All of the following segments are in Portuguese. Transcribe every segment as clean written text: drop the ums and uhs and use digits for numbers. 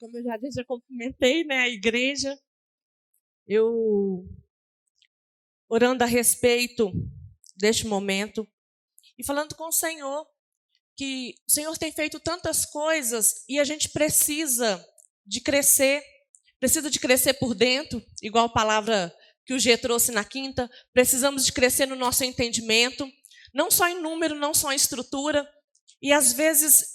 como eu já cumprimentei, né, a igreja, eu orando a respeito deste momento e falando com o Senhor, que o Senhor tem feito tantas coisas e a gente precisa de crescer por dentro, igual a palavra que o G trouxe na quinta, precisamos de crescer no nosso entendimento, não só em número, não só em estrutura, e às vezes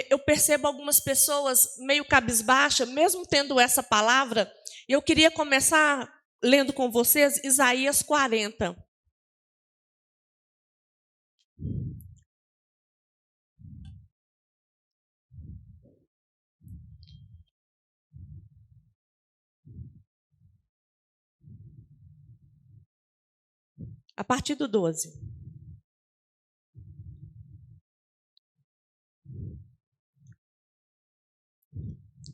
eu percebo algumas pessoas meio cabisbaixa, mesmo tendo essa palavra. Eu queria começar lendo com vocês Isaías 40. A partir do 12.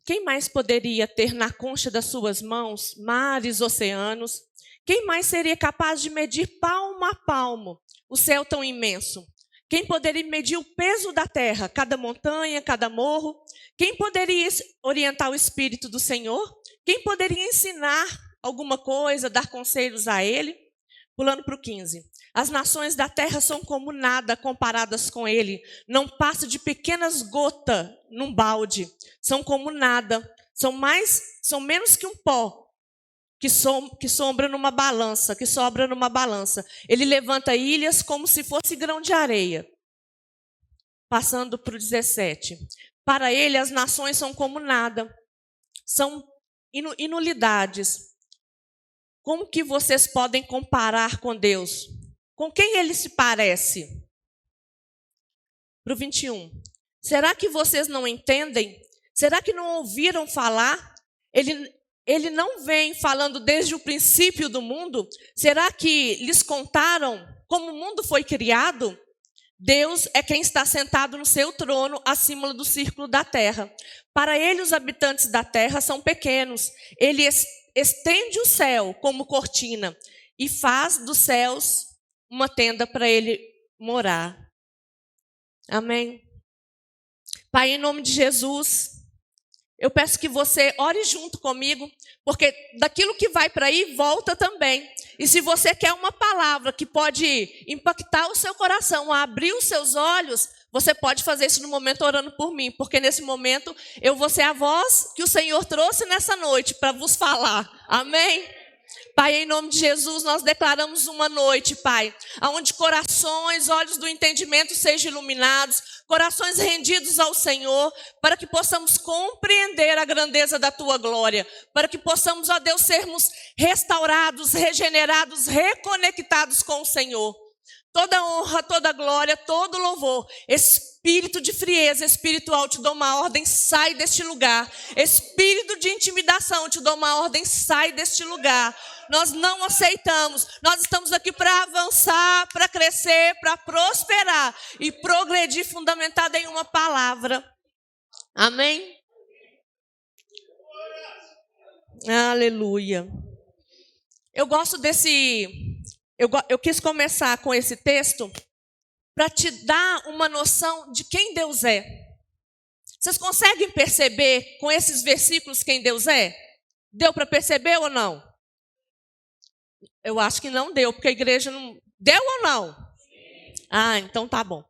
Quem mais poderia ter na concha das suas mãos mares, oceanos? Quem mais seria capaz de medir palmo a palmo o céu tão imenso? Quem poderia medir o peso da terra, cada montanha, cada morro? Quem poderia orientar o Espírito do Senhor? Quem poderia ensinar alguma coisa, dar conselhos a ele? Pulando para o 15. As nações da terra são como nada comparadas com ele. Não passa de pequenas gotas num balde. São como nada. São menos que um pó que sobra numa balança. Ele levanta ilhas como se fosse grão de areia. Passando para o 17. Para ele as nações são como nada. São inulidades. Como que vocês podem comparar com Deus? Com quem ele se parece? Para o 21. Será que vocês não entendem? Será que não ouviram falar? Ele não vem falando desde o princípio do mundo? Será que lhes contaram como o mundo foi criado? Deus é quem está sentado no seu trono acima do círculo da terra. Para ele, os habitantes da terra são pequenos. Ele estende o céu como cortina e faz dos céus uma tenda para ele morar. Amém? Pai, em nome de Jesus, eu peço que você ore junto comigo, porque daquilo que vai para aí, volta também. E se você quer uma palavra que pode impactar o seu coração, abrir os seus olhos, você pode fazer isso no momento orando por mim, porque nesse momento eu vou ser a voz que o Senhor trouxe nessa noite para vos falar. Amém? Pai, em nome de Jesus, nós declaramos uma noite, Pai, onde corações, olhos do entendimento sejam iluminados, corações rendidos ao Senhor, para que possamos compreender a grandeza da Tua glória, para que possamos, ó Deus, sermos restaurados, regenerados, reconectados com o Senhor. Toda honra, toda glória, todo louvor, espírito de frieza espiritual, te dou uma ordem, sai deste lugar. Espírito de intimidação, te dou uma ordem, sai deste lugar. Nós não aceitamos, nós estamos aqui para avançar, para crescer, para prosperar e progredir fundamentado em uma palavra. Amém? Aleluia. Eu gosto desse... Eu quis começar com esse texto para te dar uma noção de quem Deus é. Vocês conseguem perceber com esses versículos quem Deus é? Deu para perceber ou não? Eu acho que não deu, porque a igreja não... Deu ou não? Ah, então tá bom.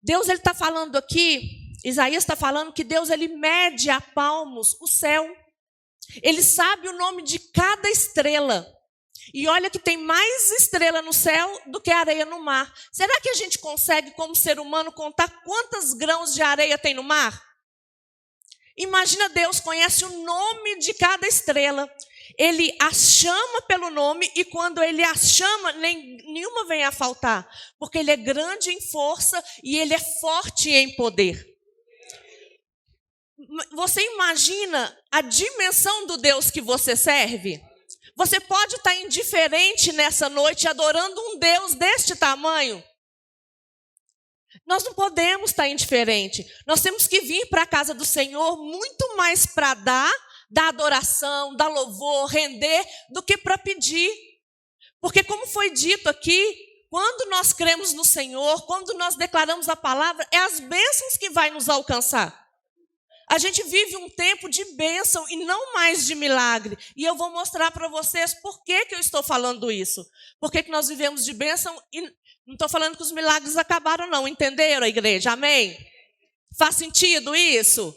Deus, ele está falando aqui, Isaías está falando que Deus, ele mede a palmos o céu. Ele sabe o nome de cada estrela. E olha que tem mais estrela no céu do que areia no mar. Será que a gente consegue, como ser humano, contar quantos grãos de areia tem no mar? Imagina, Deus conhece o nome de cada estrela. Ele as chama pelo nome e quando ele as chama, nenhuma vem a faltar. Porque ele é grande em força e ele é forte em poder. Você imagina a dimensão do Deus que você serve? Você pode estar indiferente nessa noite adorando um Deus deste tamanho? Nós não podemos estar indiferente. Nós temos que vir para a casa do Senhor muito mais para dar adoração, dar louvor, render, do que para pedir. Porque como foi dito aqui, quando nós cremos no Senhor, quando nós declaramos a palavra, é as bênçãos que vai nos alcançar. A gente vive um tempo de bênção e não mais de milagre. E eu vou mostrar para vocês por que eu estou falando isso. Por que nós vivemos de bênção e não estou falando que os milagres acabaram não, entenderam, igreja? Amém? Faz sentido isso?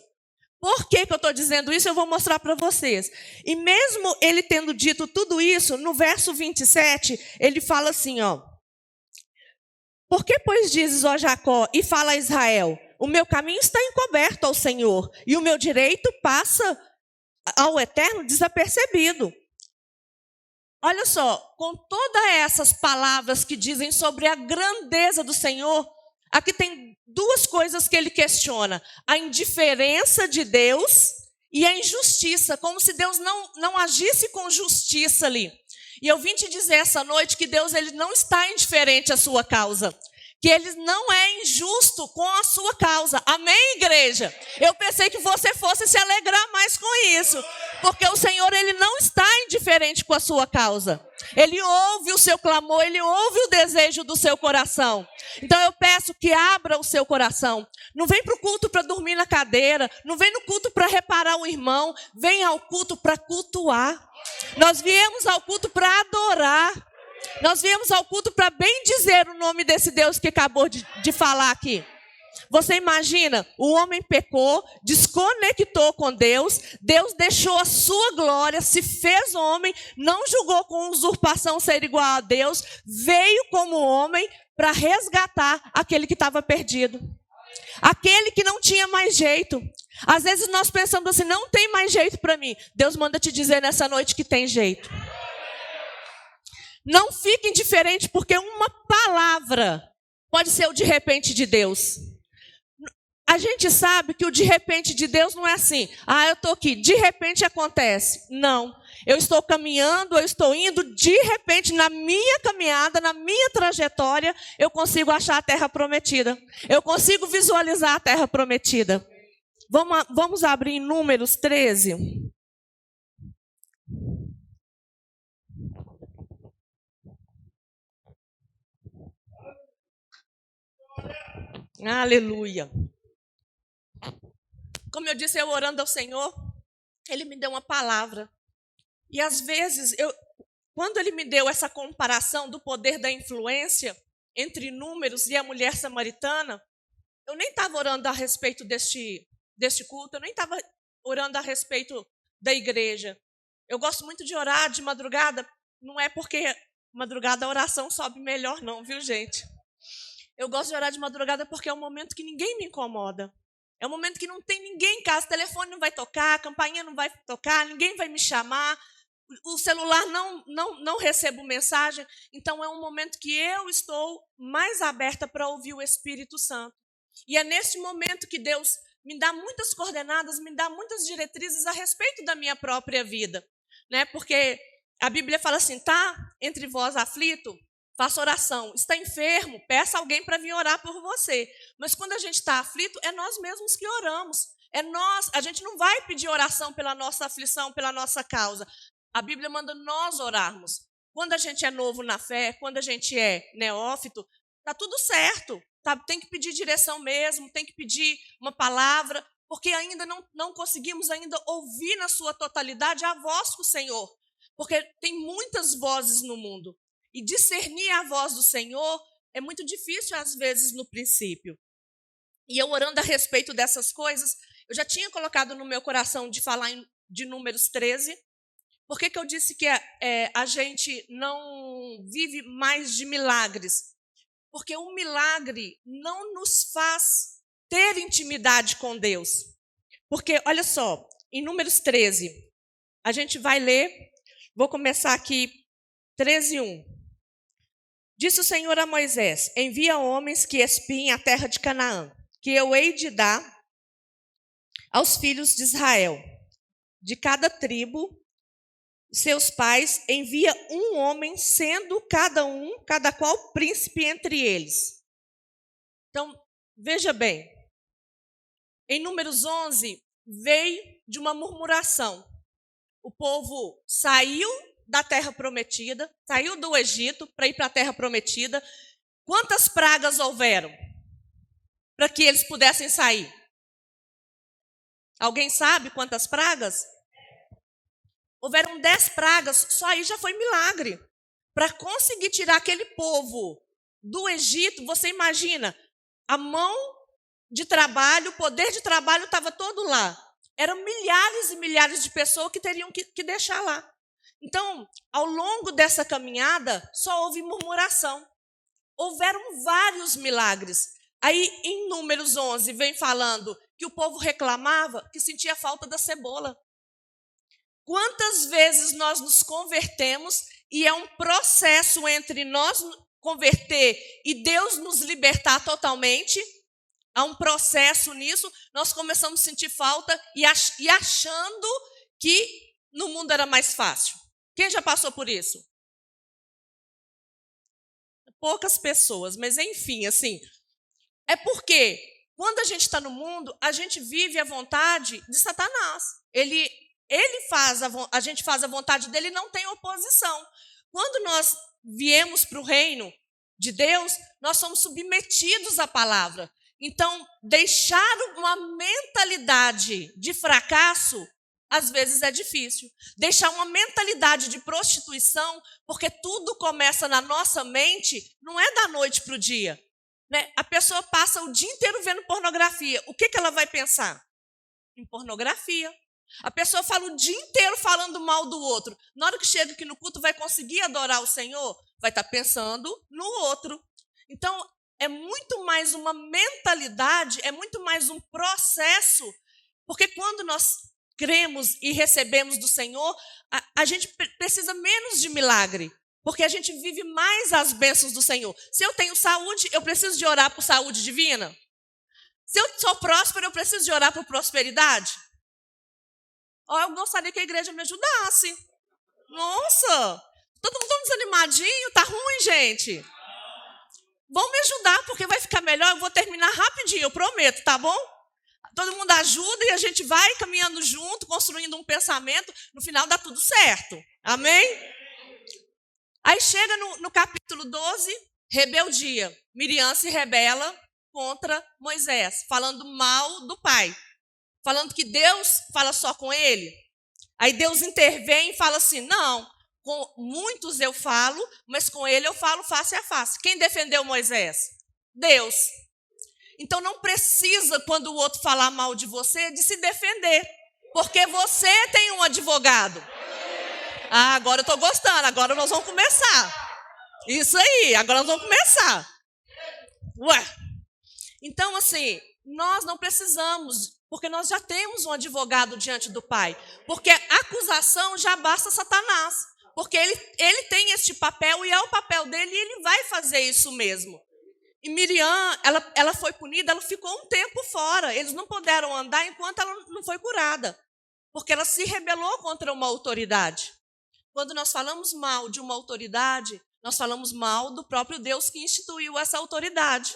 Por que eu estou dizendo isso? Eu vou mostrar para vocês. E mesmo ele tendo dito tudo isso, no verso 27, ele fala assim, ó. Por que, pois, dizes, ó Jacó, e fala a Israel, o meu caminho está encoberto ao Senhor, e o meu direito passa ao Eterno desapercebido. Olha só, com todas essas palavras que dizem sobre a grandeza do Senhor, aqui tem duas coisas que ele questiona: a indiferença de Deus e a injustiça, como se Deus não agisse com justiça ali. E eu vim te dizer essa noite que Deus ele não está indiferente à sua causa, que ele não é injusto com a sua causa. Amém, igreja? Eu pensei que você fosse se alegrar mais com isso, porque o Senhor ele não está indiferente com a sua causa. Ele ouve o seu clamor, ele ouve o desejo do seu coração. Então eu peço que abra o seu coração. Não vem para o culto para dormir na cadeira, não vem no culto para reparar o irmão, vem ao culto para cultuar. Nós viemos ao culto para adorar. Nós viemos ao culto para bem dizer o nome desse Deus que acabou de falar aqui. Você imagina, o homem pecou, desconectou com Deus, Deus deixou a sua glória, se fez homem, não julgou com usurpação ser igual a Deus, veio como homem para resgatar aquele que estava perdido. Aquele que não tinha mais jeito. Às vezes nós pensamos assim, não tem mais jeito para mim. Deus manda te dizer nessa noite que tem jeito. Não fique indiferente, porque uma palavra pode ser o de repente de Deus. A gente sabe que o de repente de Deus não é assim. Ah, eu estou aqui, de repente acontece. Não, eu estou caminhando, eu estou indo, de repente na minha caminhada, na minha trajetória, eu consigo achar a terra prometida. Eu consigo visualizar a terra prometida. Vamos abrir em Números 13. Aleluia. Como eu disse, eu orando ao Senhor, Ele me deu uma palavra. E às vezes, quando Ele me deu essa comparação do poder da influência entre Números e a mulher samaritana, eu nem estava orando a respeito deste culto, eu nem estava orando a respeito da igreja. Eu gosto muito de orar de madrugada, não é porque madrugada a oração sobe melhor não, viu gente? Eu gosto de orar de madrugada porque é um momento que ninguém me incomoda. É um momento que não tem ninguém em casa, o telefone não vai tocar, a campainha não vai tocar, ninguém vai me chamar, o celular não recebo mensagem. Então é um momento que eu estou mais aberta para ouvir o Espírito Santo. E é nesse momento que Deus me dá muitas coordenadas, me dá muitas diretrizes a respeito da minha própria vida. Né? Porque a Bíblia fala assim, tá entre vós aflito, faça oração. Está enfermo, peça alguém para vir orar por você. Mas quando a gente está aflito, é nós mesmos que oramos. É nós, a gente não vai pedir oração pela nossa aflição, pela nossa causa. A Bíblia manda nós orarmos. Quando a gente é novo na fé, quando a gente é neófito, está tudo certo. Tá? Tem que pedir direção mesmo, tem que pedir uma palavra, porque ainda não conseguimos ainda ouvir na sua totalidade a voz do Senhor. Porque tem muitas vozes no mundo. E discernir a voz do Senhor é muito difícil, às vezes, no princípio. E eu orando a respeito dessas coisas, eu já tinha colocado no meu coração de falar de Números 13. Por que eu disse que a gente não vive mais de milagres? Porque o milagre não nos faz ter intimidade com Deus. Porque, olha só, em Números 13, a gente vai ler, vou começar aqui, 13:1. Disse o Senhor a Moisés, envia homens que espiem a terra de Canaã, que eu hei de dar aos filhos de Israel. De cada tribo, seus pais, envia um homem, sendo cada qual príncipe entre eles. Então, veja bem, em Números 11, veio de uma murmuração. O povo saiu da terra prometida, saiu do Egito para ir para a terra prometida. Quantas pragas houveram para que eles pudessem sair? Alguém sabe quantas pragas? Houveram 10 pragas, só aí já foi milagre. Para conseguir tirar aquele povo do Egito, você imagina, a mão de trabalho, o poder de trabalho estava todo lá. Eram milhares e milhares de pessoas que teriam que deixar lá. Então, ao longo dessa caminhada, só houve murmuração. Houveram vários milagres. Aí, em Números 11, vem falando que o povo reclamava que sentia falta da cebola. Quantas vezes nós nos convertemos e é um processo entre nós converter e Deus nos libertar totalmente? Há um processo nisso, nós começamos a sentir falta e achando que no mundo era mais fácil. Quem já passou por isso? Poucas pessoas, mas enfim, assim, é porque quando a gente está no mundo, a gente vive a vontade de Satanás. Ele faz, a gente faz a vontade dele e não tem oposição. Quando nós viemos para o reino de Deus, nós somos submetidos à palavra. Então, deixar uma mentalidade de fracasso, às vezes é difícil. Deixar uma mentalidade de prostituição, porque tudo começa na nossa mente, não é da noite para o dia. Né? A pessoa passa o dia inteiro vendo pornografia. O que ela vai pensar? Em pornografia. A pessoa fala o dia inteiro falando mal do outro. Na hora que chega aqui no culto, vai conseguir adorar o Senhor? Vai estar pensando no outro. Então, é muito mais uma mentalidade, é muito mais um processo, porque quando nós cremos e recebemos do Senhor, a gente precisa menos de milagre, porque a gente vive mais as bênçãos do Senhor. Se eu tenho saúde, eu preciso de orar por saúde divina? Se eu sou próspero, eu preciso de orar por prosperidade? Eu gostaria que a igreja me ajudasse. Nossa, todo mundo tão desanimadinho, tá ruim, gente. Vão me ajudar, porque vai ficar melhor. Eu vou terminar rapidinho, eu prometo, tá bom? Todo mundo ajuda e a gente vai caminhando junto, construindo um pensamento. No final dá tudo certo. Amém? Aí chega no capítulo 12, rebeldia. Miriam se rebela contra Moisés, falando mal do pai. Falando que Deus fala só com ele. Aí Deus intervém e fala assim, não, com muitos eu falo, mas com ele eu falo face a face. Quem defendeu Moisés? Deus. Então não precisa, quando o outro falar mal de você, de se defender. Porque você tem um advogado. Agora eu estou gostando, agora nós vamos começar. Isso aí, agora nós vamos começar. Ué. Então, assim, nós não precisamos, porque nós já temos um advogado diante do Pai. Porque a acusação já basta Satanás. Porque ele tem este papel e é o papel dele e ele vai fazer isso mesmo. E Miriam, ela foi punida, ela ficou um tempo fora. Eles não puderam andar enquanto ela não foi curada. Porque ela se rebelou contra uma autoridade. Quando nós falamos mal de uma autoridade, nós falamos mal do próprio Deus que instituiu essa autoridade.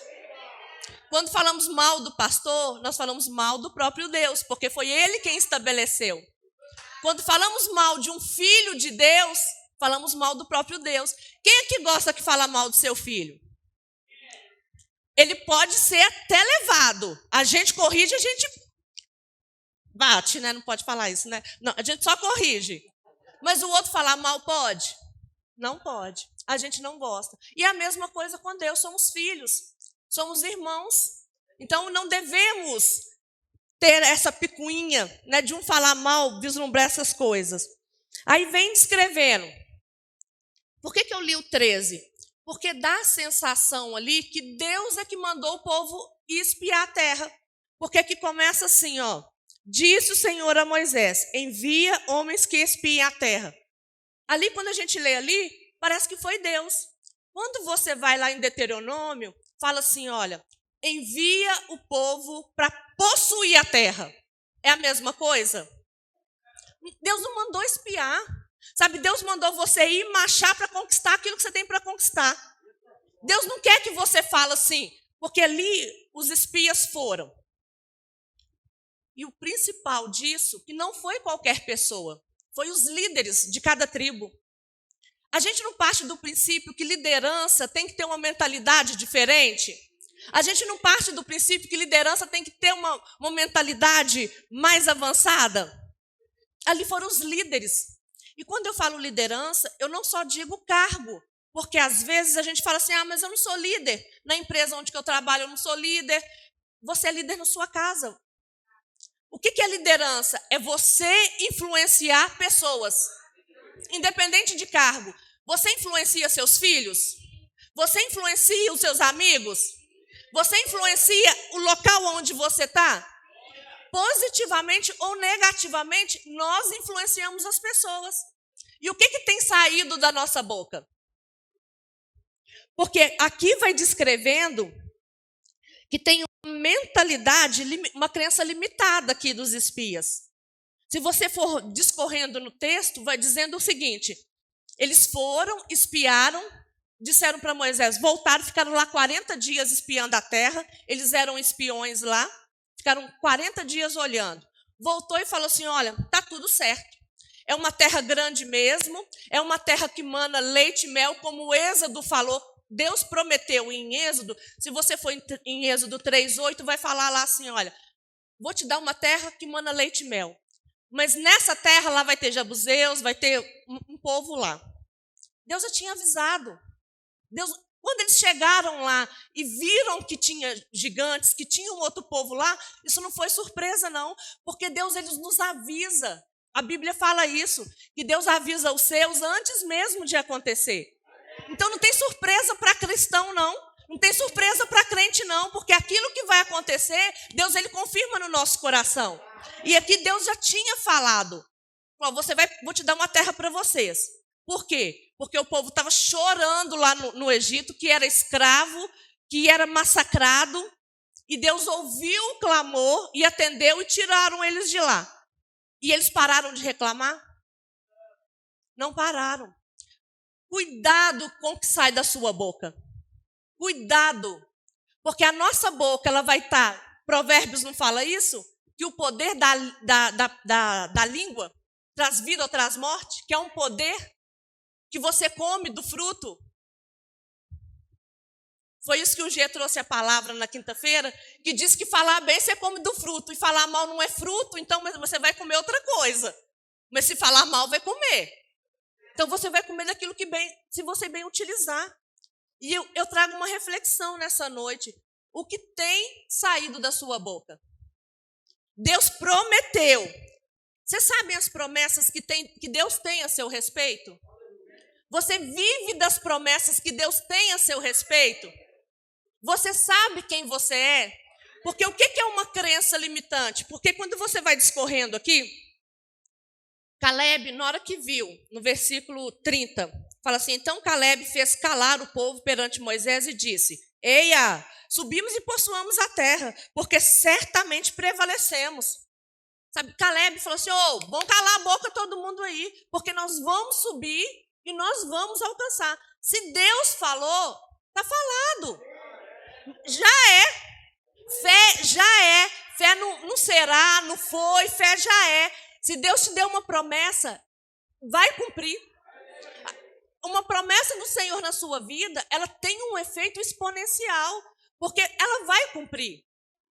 Quando falamos mal do pastor, nós falamos mal do próprio Deus, porque foi ele quem estabeleceu. Quando falamos mal de um filho de Deus, falamos mal do próprio Deus. Quem é que gosta que fala mal do seu filho? Ele pode ser até levado. A gente corrige, a gente bate, né? Não pode falar isso, né? Não, a gente só corrige. Mas o outro falar mal pode? Não pode. A gente não gosta. E a mesma coisa com Deus, somos filhos, somos irmãos. Então não devemos ter essa picuinha, né, de um falar mal, vislumbrar essas coisas. Aí vem descrevendo. Por que eu li o 13? Porque dá a sensação ali que Deus é que mandou o povo ir espiar a terra. Porque aqui começa assim, ó. Disse o Senhor a Moisés, envia homens que espiem a terra. Ali, quando a gente lê ali, parece que foi Deus. Quando você vai lá em Deuteronômio, fala assim, olha, envia o povo para possuir a terra. É a mesma coisa? Deus não mandou espiar. Sabe, Deus mandou você ir marchar para conquistar aquilo que você tem para conquistar. Deus não quer que você fale assim, porque ali os espias foram. E o principal disso, que não foi qualquer pessoa, foi os líderes de cada tribo. A gente não parte do princípio que liderança tem que ter uma mentalidade diferente. A gente não parte do princípio que liderança tem que ter uma mentalidade mais avançada? Ali foram os líderes. E quando eu falo liderança, eu não só digo cargo, porque às vezes a gente fala assim, mas eu não sou líder. Na empresa onde eu trabalho, eu não sou líder. Você é líder na sua casa. O que é liderança? É você influenciar pessoas, independente de cargo. Você influencia seus filhos? Você influencia os seus amigos? Você influencia o local onde você está? Positivamente ou negativamente, nós influenciamos as pessoas. E o que tem saído da nossa boca? Porque aqui vai descrevendo que tem uma mentalidade, uma crença limitada aqui dos espias. Se você for discorrendo no texto, vai dizendo o seguinte: eles foram, espiaram, disseram para Moisés, voltaram, ficaram lá 40 dias espiando a terra, eles eram espiões lá, ficaram 40 dias olhando. Voltou e falou assim, olha, está tudo certo. É uma terra grande mesmo, é uma terra que mana leite e mel, como o Êxodo falou. Deus prometeu em Êxodo, se você for em Êxodo 3:8, vai falar lá assim, olha, vou te dar uma terra que mana leite e mel. Mas nessa terra lá vai ter jebuseus, vai ter um povo lá. Deus já tinha avisado. Deus, quando eles chegaram lá e viram que tinha gigantes, que tinha um outro povo lá, isso não foi surpresa não, porque Deus ele nos avisa. A Bíblia fala isso, que Deus avisa os seus antes mesmo de acontecer. Então não tem surpresa para cristão não, não tem surpresa para crente não, porque aquilo que vai acontecer, Deus ele confirma no nosso coração. E aqui Deus já tinha falado, vou te dar uma terra para vocês. Por quê? Porque o povo estava chorando lá no Egito, que era escravo, que era massacrado, e Deus ouviu o clamor e atendeu e tiraram eles de lá. E eles pararam de reclamar? Não pararam. Cuidado com o que sai da sua boca. Cuidado. Porque a nossa boca ela vai estar, Provérbios não fala isso? Que o poder da língua traz vida ou traz morte? Que é um poder que você come do fruto. Foi isso que o G trouxe a palavra na quinta-feira, que diz que falar bem você come do fruto, e falar mal não é fruto, então você vai comer outra coisa. Mas se falar mal, vai comer. Então você vai comer daquilo que bem, se você bem utilizar. E eu trago uma reflexão nessa noite. O que tem saído da sua boca? Deus prometeu. Vocês sabem as promessas que Deus tem a seu respeito? Você vive das promessas que Deus tem a seu respeito? Você sabe quem você é? Porque o que é uma crença limitante? Porque quando você vai discorrendo aqui, Caleb, na hora que viu, no versículo 30, fala assim, então Caleb fez calar o povo perante Moisés e disse, eia, subimos e possuamos a terra, porque certamente prevalecemos. Sabe, Caleb falou assim, vamos calar a boca todo mundo aí, porque nós vamos subir e nós vamos alcançar. Se Deus falou, está falado. Já é. Fé já é. Fé não será, não foi, fé já é. Se Deus te deu uma promessa, vai cumprir. Uma promessa do Senhor na sua vida, ela tem um efeito exponencial, porque ela vai cumprir.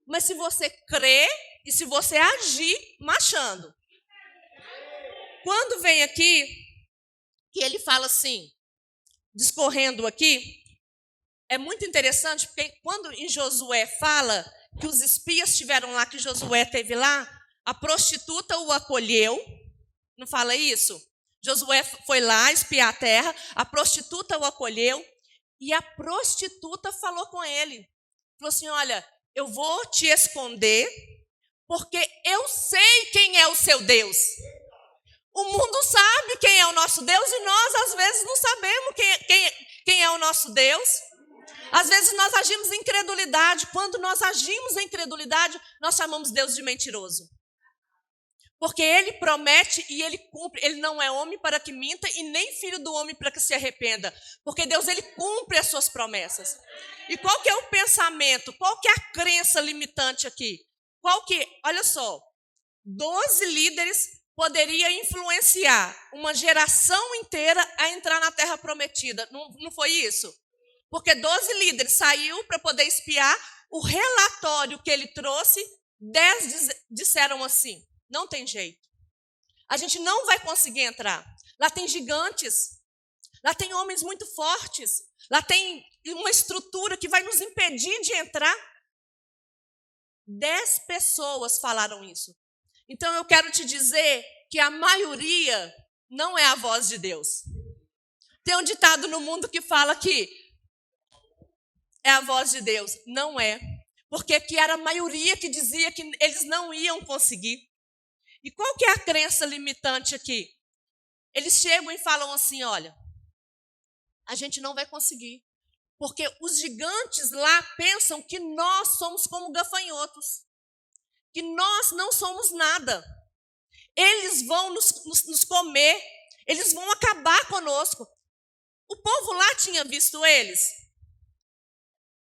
Mas se você crer e se você agir marchando. Quando vem aqui, que ele fala assim, discorrendo aqui, é muito interessante, porque quando em Josué fala que os espias estiveram lá, que Josué teve lá, a prostituta o acolheu, não fala isso? Josué foi lá espiar a terra, a prostituta o acolheu, e a prostituta falou com ele, falou assim, olha, eu vou te esconder, porque eu sei quem é o seu Deus. O mundo sabe quem é o nosso Deus e nós, às vezes, não sabemos quem é o nosso Deus. Às vezes, nós agimos em incredulidade. Quando nós agimos em incredulidade, nós chamamos Deus de mentiroso. Porque Ele promete e Ele cumpre. Ele não é homem para que minta e nem filho do homem para que se arrependa. Porque Deus, Ele cumpre as suas promessas. E qual que é o pensamento? Qual que é a crença limitante aqui? Olha só, 12 líderes poderia influenciar uma geração inteira a entrar na terra prometida. Não foi isso? Porque 12 líderes saiu para poder espiar. O relatório que ele trouxe, 10 disseram assim: não tem jeito. A gente não vai conseguir entrar. Lá tem gigantes. Lá tem homens muito fortes. Lá tem uma estrutura que vai nos impedir de entrar. 10 pessoas falaram isso. Então eu quero te dizer que a maioria não é a voz de Deus. Tem um ditado no mundo que fala que é a voz de Deus. Não é. Porque aqui era a maioria que dizia que eles não iam conseguir. E qual que é a crença limitante aqui? Eles chegam e falam assim: olha, a gente não vai conseguir. Porque os gigantes lá pensam que nós somos como gafanhotos. Que nós não somos nada. Eles vão nos comer. Eles vão acabar conosco. O povo lá tinha visto eles?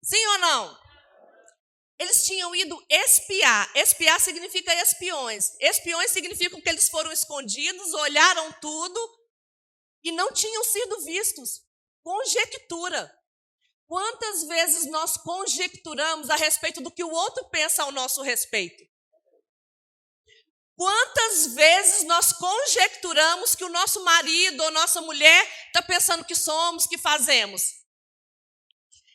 Sim ou não? Eles tinham ido espiar. Espiar significa espiões. Espiões significam que eles foram escondidos, olharam tudo e não tinham sido vistos. Conjectura. Quantas vezes nós conjecturamos a respeito do que o outro pensa ao nosso respeito? Quantas vezes nós conjecturamos que o nosso marido ou nossa mulher está pensando que somos, que fazemos?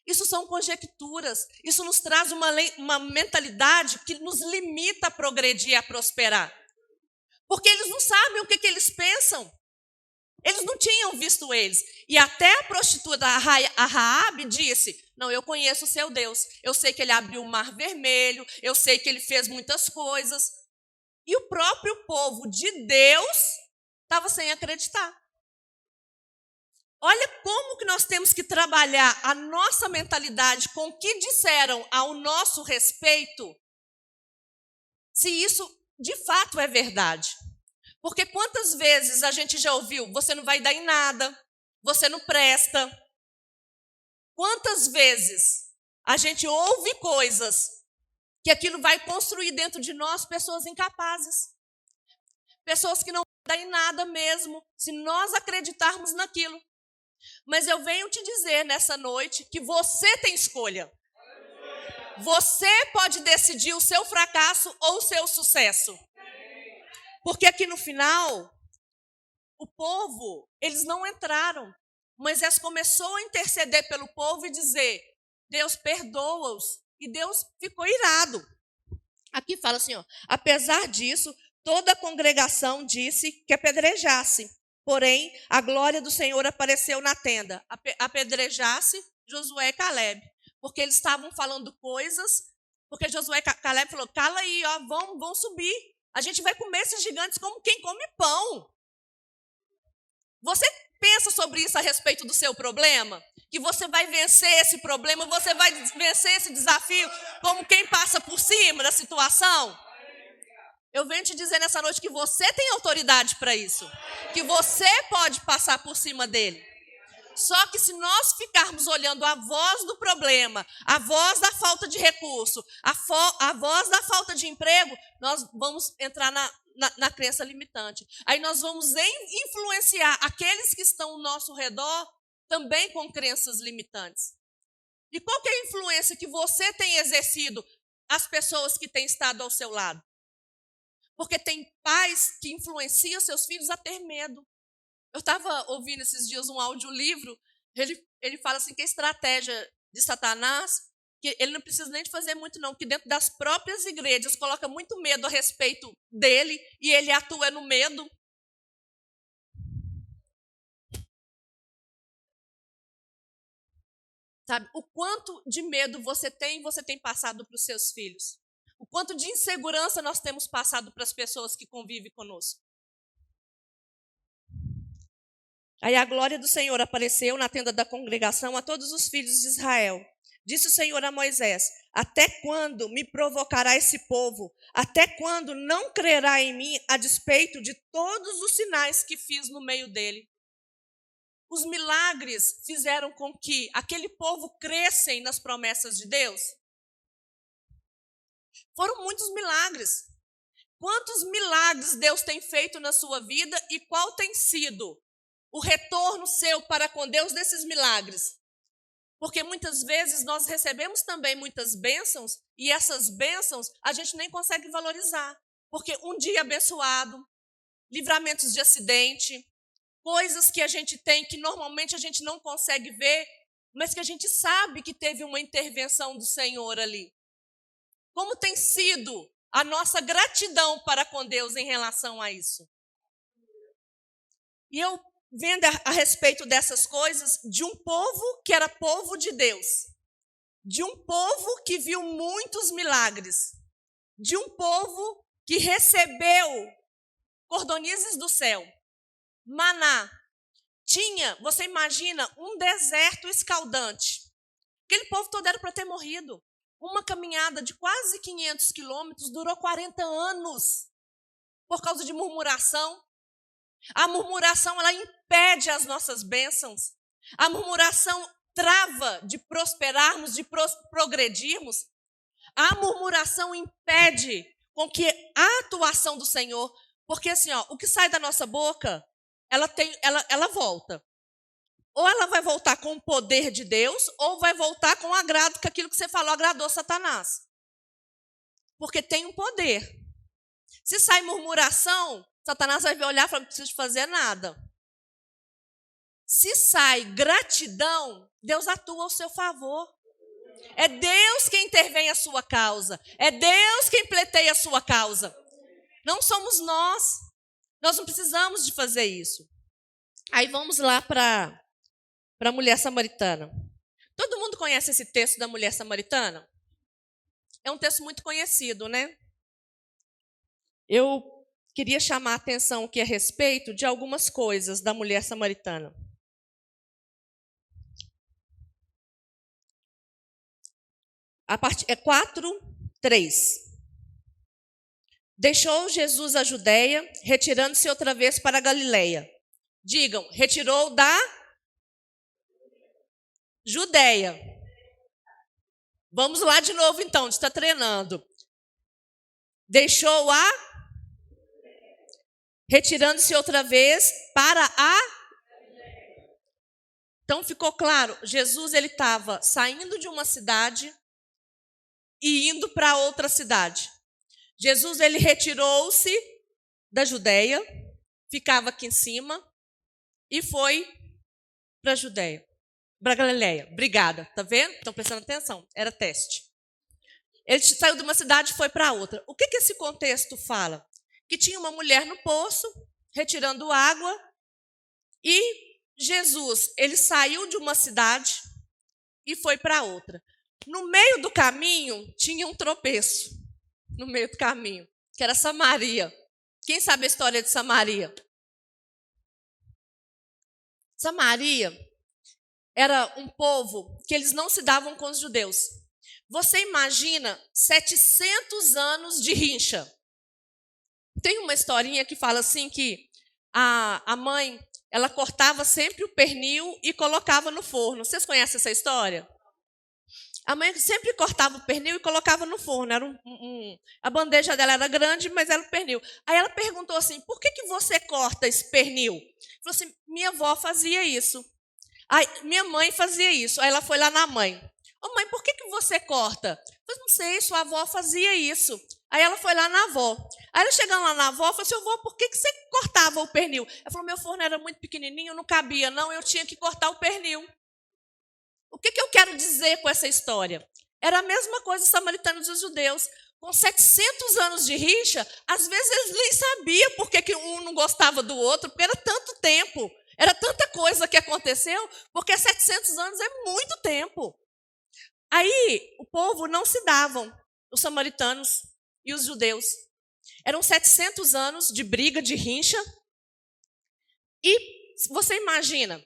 Isso são conjecturas. Isso nos traz uma mentalidade que nos limita a progredir, a prosperar. Porque eles não sabem o que eles pensam. Eles não tinham visto eles. E até a prostituta, a Raabe, disse: não, eu conheço o seu Deus. Eu sei que ele abriu o mar vermelho. Eu sei que ele fez muitas coisas. E o próprio povo de Deus estava sem acreditar. Olha como que nós temos que trabalhar a nossa mentalidade com o que disseram ao nosso respeito, se isso de fato é verdade. Porque quantas vezes a gente já ouviu: você não vai dar em nada, você não presta. Quantas vezes a gente ouve coisas que aquilo vai construir dentro de nós pessoas incapazes. Pessoas que não vão dar em nada mesmo, se nós acreditarmos naquilo. Mas eu venho te dizer nessa noite que você tem escolha. Você pode decidir o seu fracasso ou o seu sucesso. Porque aqui no final, o povo, eles não entraram. Moisés começou a interceder pelo povo e dizer: Deus, perdoa-os. E Deus ficou irado. Aqui fala assim, ó: apesar disso, toda a congregação disse que apedrejasse. Porém, a glória do Senhor apareceu na tenda. Apedrejasse Josué e Calebe. Porque eles estavam falando coisas. Porque Josué e Calebe falou: cala aí, ó, vão subir. A gente vai comer esses gigantes como quem come pão. Você pensa sobre isso a respeito do seu problema? Que você vai vencer esse problema, você vai vencer esse desafio como quem passa por cima da situação? Eu venho te dizer nessa noite que você tem autoridade para isso. Que você pode passar por cima dele. Só que se nós ficarmos olhando a voz do problema, a voz da falta de recurso, a voz da falta de emprego, nós vamos entrar na crença limitante. Aí nós vamos influenciar aqueles que estão ao nosso redor também com crenças limitantes. E qual que é a influência que você tem exercido às pessoas que têm estado ao seu lado? Porque tem pais que influenciam seus filhos a ter medo. Eu estava ouvindo esses dias um audiolivro, ele fala assim que a estratégia de Satanás, que ele não precisa nem de fazer muito não, que dentro das próprias igrejas coloca muito medo a respeito dele e ele atua no medo. Sabe, o quanto de medo você tem passado para os seus filhos. O quanto de insegurança nós temos passado para as pessoas que convivem conosco. Aí a glória do Senhor apareceu na tenda da congregação a todos os filhos de Israel. Disse o Senhor a Moisés: até quando me provocará esse povo? Até quando não crerá em mim a despeito de todos os sinais que fiz no meio dele? Os milagres fizeram com que aquele povo crescem nas promessas de Deus? Foram muitos milagres. Quantos milagres Deus tem feito na sua vida e qual tem sido o retorno seu para com Deus desses milagres? Porque muitas vezes nós recebemos também muitas bênçãos e essas bênçãos a gente nem consegue valorizar. Porque um dia abençoado, livramentos de acidente, coisas que a gente tem que normalmente a gente não consegue ver, mas que a gente sabe que teve uma intervenção do Senhor ali. Como tem sido a nossa gratidão para com Deus em relação a isso? E eu vendo a respeito dessas coisas de um povo que era povo de Deus, de um povo que viu muitos milagres, de um povo que recebeu cordonizes do céu, maná, tinha, você imagina, um deserto escaldante. Aquele povo todo era para ter morrido. Uma caminhada de quase 500 quilômetros durou 40 anos por causa de murmuração. A murmuração, ela impede as nossas bênçãos. A murmuração trava de prosperarmos, de progredirmos. A murmuração impede com que a atuação do Senhor, porque assim, ó, o que sai da nossa boca, ela volta. Ou ela vai voltar com o poder de Deus, ou vai voltar com o agrado, que aquilo que você falou agradou Satanás. Porque tem um poder. Se sai murmuração, Satanás vai olhar e falar, não preciso fazer nada. Se sai gratidão, Deus atua ao seu favor. É Deus quem intervém a sua causa. É Deus quem pleiteia a sua causa. Não somos nós. Nós não precisamos de fazer isso. Aí vamos lá para a mulher samaritana. Todo mundo conhece esse texto da mulher samaritana? É um texto muito conhecido, né? Eu queria chamar a atenção aqui a respeito de algumas coisas da mulher samaritana. É 4:3. Deixou Jesus a Judeia, retirando-se outra vez para a Galileia. Digam, retirou da Judeia. Vamos lá de novo então, está treinando. Deixou retirando-se outra vez para a... Então ficou claro, Jesus ele estava saindo de uma cidade e indo para outra cidade. Jesus ele retirou-se da Judeia, ficava aqui em cima e foi para a Judeia, para a Galileia. Obrigada, tá vendo? Estão prestando atenção? Era teste. Ele saiu de uma cidade e foi para outra. O que esse contexto fala? Que tinha uma mulher no poço, retirando água, e Jesus, ele saiu de uma cidade e foi para outra. No meio do caminho, tinha um tropeço, no meio do caminho, que era Samaria. Quem sabe a história de Samaria? Samaria era um povo que eles não se davam com os judeus. Você imagina 700 anos de rincha. Tem uma historinha que fala assim que a mãe, ela cortava sempre o pernil e colocava no forno. Vocês conhecem essa história? A mãe sempre cortava o pernil e colocava no forno. Era a bandeja dela era grande, mas era o pernil. Aí ela perguntou assim, por que você corta esse pernil? Falou assim, minha avó fazia isso. Aí, minha mãe fazia isso. Aí ela foi lá na mãe. Ô mãe, por que você corta? Eu falei, não sei, sua avó fazia isso. Aí ela foi lá na avó. Aí ela chegando lá na avó, falou assim, avó, por que você cortava o pernil? Ela falou, meu forno era muito pequenininho, não cabia não, eu tinha que cortar o pernil. O que eu quero dizer com essa história? Era a mesma coisa os samaritanos e os judeus. Com 700 anos de rixa, às vezes eles nem sabiam por que um não gostava do outro, porque era tanto tempo, era tanta coisa que aconteceu, porque 700 anos é muito tempo. Aí o povo não se davam, os samaritanos e os judeus. Eram 700 anos de briga, de rincha. E você imagina,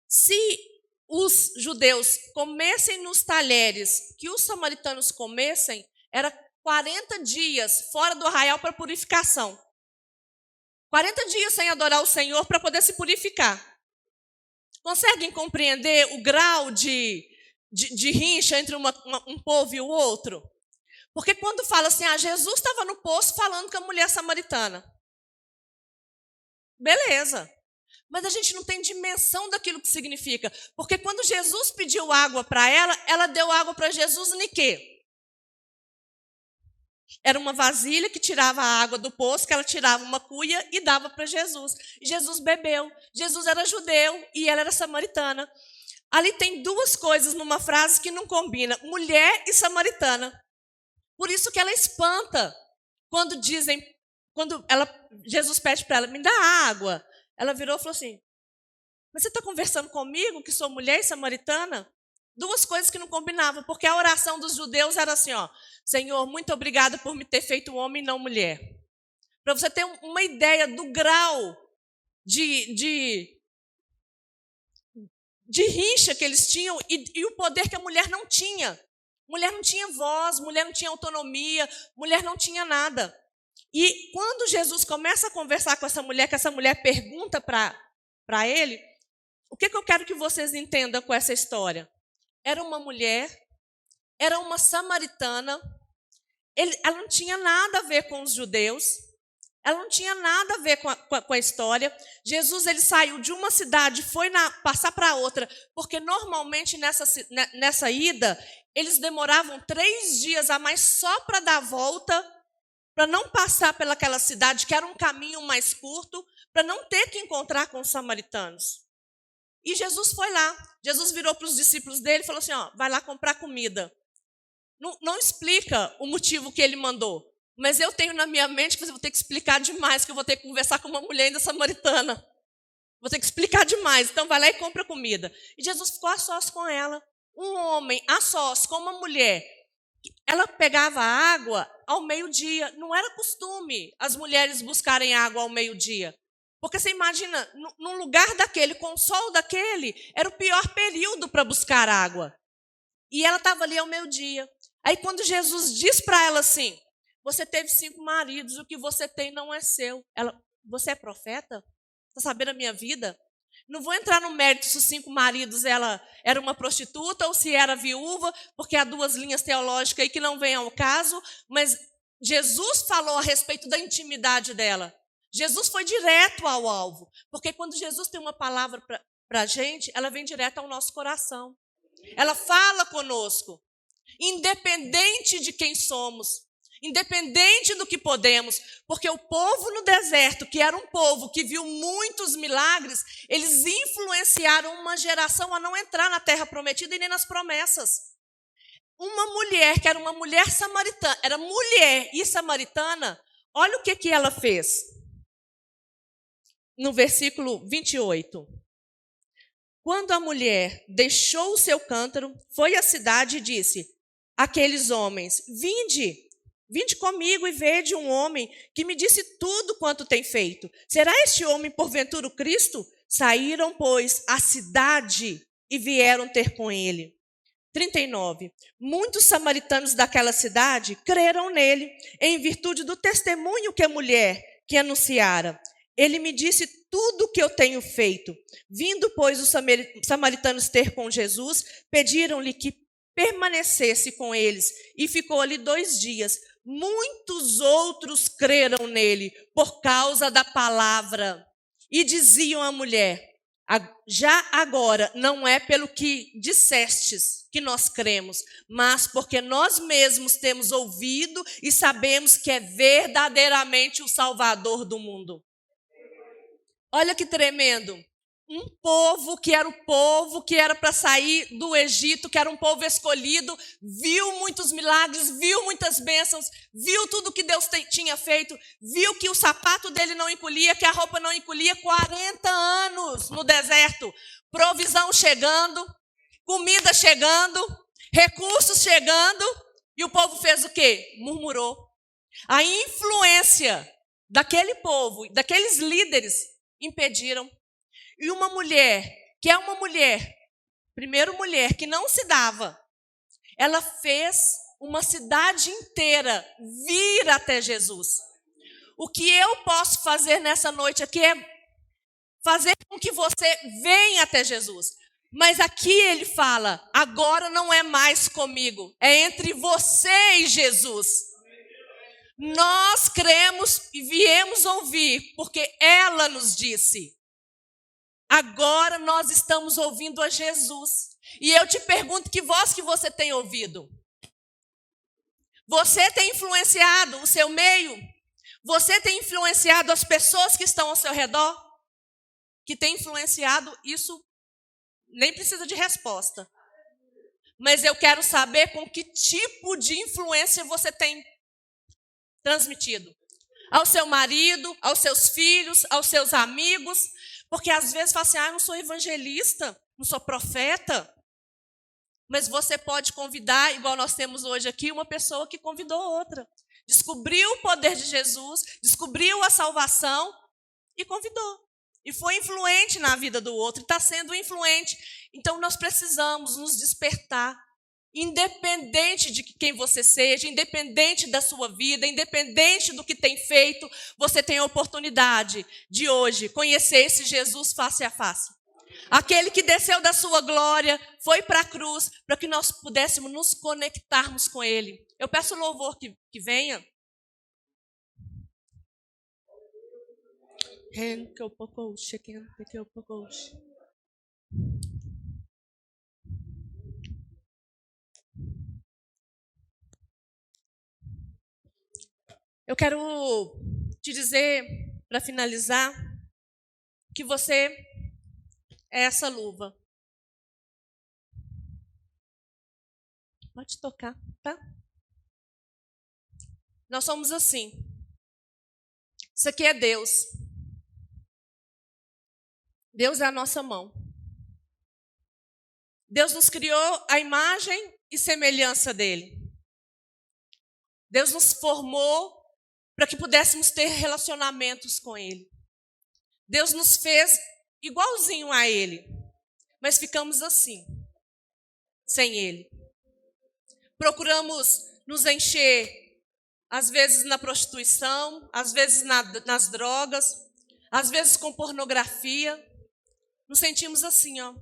se os judeus comessem nos talheres que os samaritanos comessem, era 40 dias fora do arraial para purificação. 40 dias sem adorar o Senhor para poder se purificar. Conseguem compreender o grau de rincha entre um povo e o outro? Porque quando fala assim, Jesus estava no poço falando com a mulher samaritana. Beleza. mas a gente não tem dimensão daquilo que significa. Porque quando Jesus pediu água para ela deu água para Jesus em quê? Era uma vasilha que tirava a água do poço, que ela tirava uma cuia e dava para Jesus. E Jesus bebeu. Jesus era judeu e ela era samaritana. Ali tem duas coisas numa frase que não combinam: mulher e samaritana. Por isso que ela espanta quando Jesus pede para ela, me dá água. Ela virou e falou assim, mas você está conversando comigo que sou mulher e samaritana? Duas coisas que não combinavam, porque a oração dos judeus era assim, ó, Senhor, muito obrigada por me ter feito homem e não mulher. Para você ter uma ideia do grau de rixa que eles tinham e o poder que a mulher não tinha. Mulher não tinha voz, mulher não tinha autonomia, mulher não tinha nada. E quando Jesus começa a conversar com essa mulher, que essa mulher pergunta para ele, o que eu quero que vocês entendam com essa história? Era uma mulher, era uma samaritana, ela não tinha nada a ver com os judeus, ela não tinha nada a ver com a história. Jesus ele saiu de uma cidade, foi passar para outra, porque normalmente nessa ida, eles demoravam 3 dias a mais só para dar a volta, para não passar pelaquela cidade, que era um caminho mais curto, para não ter que encontrar com os samaritanos. E Jesus foi lá. Jesus virou para os discípulos dele e falou assim, ó, vai lá comprar comida. Não explica o motivo que ele mandou, mas eu tenho na minha mente que eu vou ter que explicar demais, que eu vou ter que conversar com uma mulher ainda samaritana. Vou ter que explicar demais. Então vai lá e compra comida. E Jesus ficou a sós com ela. Um homem a sós com uma mulher. Ela pegava água ao meio-dia. Não era costume as mulheres buscarem água ao meio-dia. Porque você imagina, num lugar daquele, com o sol daquele, era o pior período para buscar água. E ela estava ali ao meio-dia. Aí quando Jesus diz para ela assim, você teve 5 maridos, o que você tem não é seu. Ela, você é profeta? Está sabendo a minha vida? Não vou entrar no mérito se os 5 maridos ela era uma prostituta ou se era viúva, porque há 2 linhas teológicas aí que não vêm ao caso, mas Jesus falou a respeito da intimidade dela. Jesus foi direto ao alvo, porque quando Jesus tem uma palavra para a gente, ela vem direto ao nosso coração. Ela fala conosco, independente de quem somos, independente do que podemos, porque o povo no deserto, que era um povo que viu muitos milagres, eles influenciaram uma geração a não entrar na terra prometida e nem nas promessas. Uma mulher, que era uma mulher samaritana, era mulher e samaritana, olha o que ela fez. No versículo 28. Quando a mulher deixou o seu cântaro, foi à cidade e disse àqueles homens, vinde comigo e vede um homem que me disse tudo quanto tem feito. Será este homem porventura o Cristo? Saíram, pois, à cidade e vieram ter com ele. 39. Muitos samaritanos daquela cidade creram nele, em virtude do testemunho que a mulher que anunciara. Ele me disse tudo o que eu tenho feito. Vindo, pois, os samaritanos ter com Jesus, pediram-lhe que permanecesse com eles, e ficou ali 2 dias. Muitos outros creram nele, por causa da palavra. E diziam à mulher, já agora não é pelo que dissestes que nós cremos, mas porque nós mesmos temos ouvido e sabemos que é verdadeiramente o Salvador do mundo. Olha que tremendo. Um povo que era para sair do Egito, que era um povo escolhido, viu muitos milagres, viu muitas bênçãos, viu tudo que Deus tinha feito, viu que o sapato dele não encolhia, que a roupa não encolhia, 40 anos no deserto, provisão chegando, comida chegando, recursos chegando, e o povo fez o quê? Murmurou. A influência daquele povo, daqueles líderes, impediram. E uma mulher, que é uma mulher, primeiro mulher, que não se dava, ela fez uma cidade inteira vir até Jesus. O que eu posso fazer nessa noite aqui é fazer com que você venha até Jesus. Mas aqui ele fala, agora não é mais comigo, é entre você e Jesus. Nós cremos e viemos ouvir, porque ela nos disse. Agora nós estamos ouvindo a Jesus. E eu te pergunto, que voz que você tem ouvido? Você tem influenciado o seu meio? Você tem influenciado as pessoas que estão ao seu redor? Que tem influenciado, isso nem precisa de resposta. Mas eu quero saber com que tipo de influência você tem transmitido. Ao seu marido, aos seus filhos, aos seus amigos. Porque às vezes fala assim, eu não sou evangelista, não sou profeta. Mas você pode convidar, igual nós temos hoje aqui, uma pessoa que convidou outra. Descobriu o poder de Jesus, descobriu a salvação e convidou. E foi influente na vida do outro, e está sendo influente. Então nós precisamos nos despertar. Independente de quem você seja, independente da sua vida, independente do que tem feito, você tem a oportunidade de hoje conhecer esse Jesus face a face. Aquele que desceu da sua glória, foi para a cruz, para que nós pudéssemos nos conectarmos com Ele. Eu peço o louvor que venha. Eu quero te dizer, para finalizar, que você é essa luva. Pode tocar, tá? Nós somos assim. Isso aqui é Deus. Deus é a nossa mão. Deus nos criou a imagem e semelhança dele. Deus nos formou para que pudéssemos ter relacionamentos com ele. Deus nos fez igualzinho a ele, mas ficamos assim, sem ele. Procuramos nos encher, às vezes na prostituição, às vezes nas drogas, às vezes com pornografia. Nos sentimos assim, ó.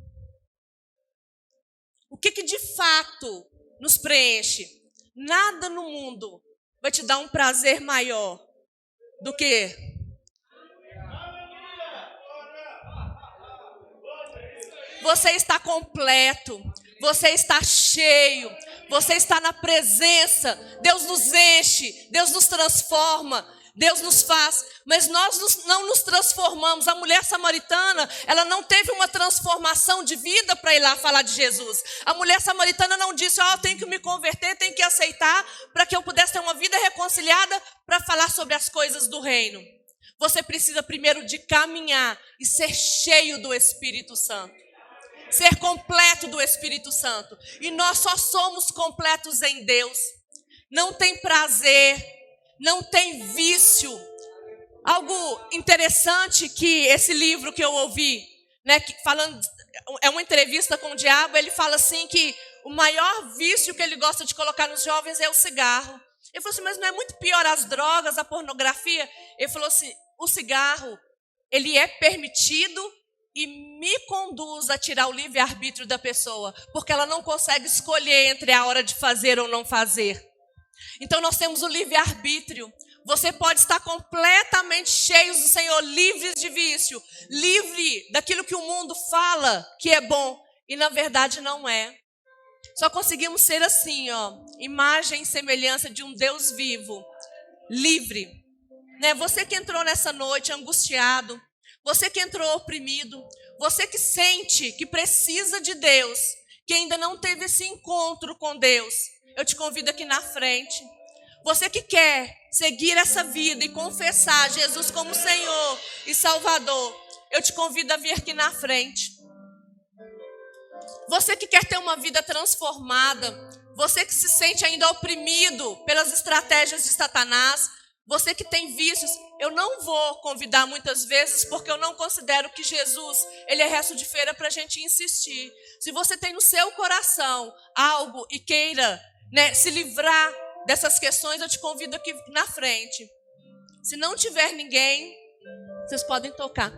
O que de fato nos preenche? Nada no mundo vai te dar um prazer maior do que você está completo, você está cheio, você está na presença. Deus nos enche, Deus nos transforma, Deus nos faz, mas nós não nos transformamos. A mulher samaritana, ela não teve uma transformação de vida para ir lá falar de Jesus. A mulher samaritana não disse, eu tenho que me converter, tenho que aceitar para que eu pudesse ter uma vida reconciliada para falar sobre as coisas do reino. Você precisa primeiro de caminhar e ser cheio do Espírito Santo. Ser completo do Espírito Santo. E nós só somos completos em Deus. Não tem prazer, não tem vício. Algo interessante que esse livro que eu ouvi, né, falando, é uma entrevista com o diabo, ele fala assim que o maior vício que ele gosta de colocar nos jovens é o cigarro. Ele falou assim, mas não é muito pior as drogas, a pornografia? Ele falou assim, o cigarro, ele é permitido e me conduz a tirar o livre-arbítrio da pessoa, porque ela não consegue escolher entre a hora de fazer ou não fazer. Então nós temos o livre-arbítrio. Você pode estar completamente cheio do Senhor, livres de vício, livre daquilo que o mundo fala que é bom e na verdade não é. Só conseguimos ser assim, ó, imagem e semelhança de um Deus vivo, livre. Né? Você que entrou nessa noite angustiado, você que entrou oprimido, você que sente que precisa de Deus, que ainda não teve esse encontro com Deus, eu te convido aqui na frente. Você que quer seguir essa vida e confessar Jesus como Senhor e Salvador, eu te convido a vir aqui na frente. Você que quer ter uma vida transformada, você que se sente ainda oprimido pelas estratégias de Satanás, você que tem vícios, eu não vou convidar muitas vezes porque eu não considero que Jesus, ele é resto de feira para a gente insistir. Se você tem no seu coração algo e queira, né, se livrar dessas questões, eu te convido aqui na frente. Se não tiver ninguém, vocês podem tocar.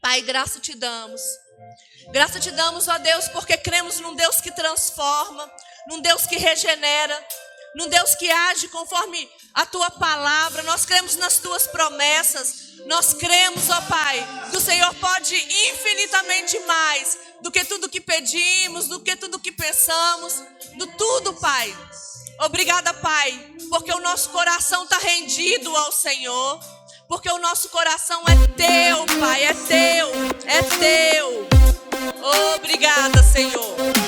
Pai, graça te damos. Graça te damos, ó Deus, porque cremos num Deus que transforma, num Deus que regenera, num Deus que age conforme a tua palavra, nós cremos nas tuas promessas. Nós cremos, ó Pai, que o Senhor pode infinitamente mais do que tudo que pedimos, do que tudo que pensamos, do tudo, Pai. Obrigada, Pai, porque o nosso coração está rendido ao Senhor, porque o nosso coração é teu, Pai, é teu, é teu. Obrigada, Senhor.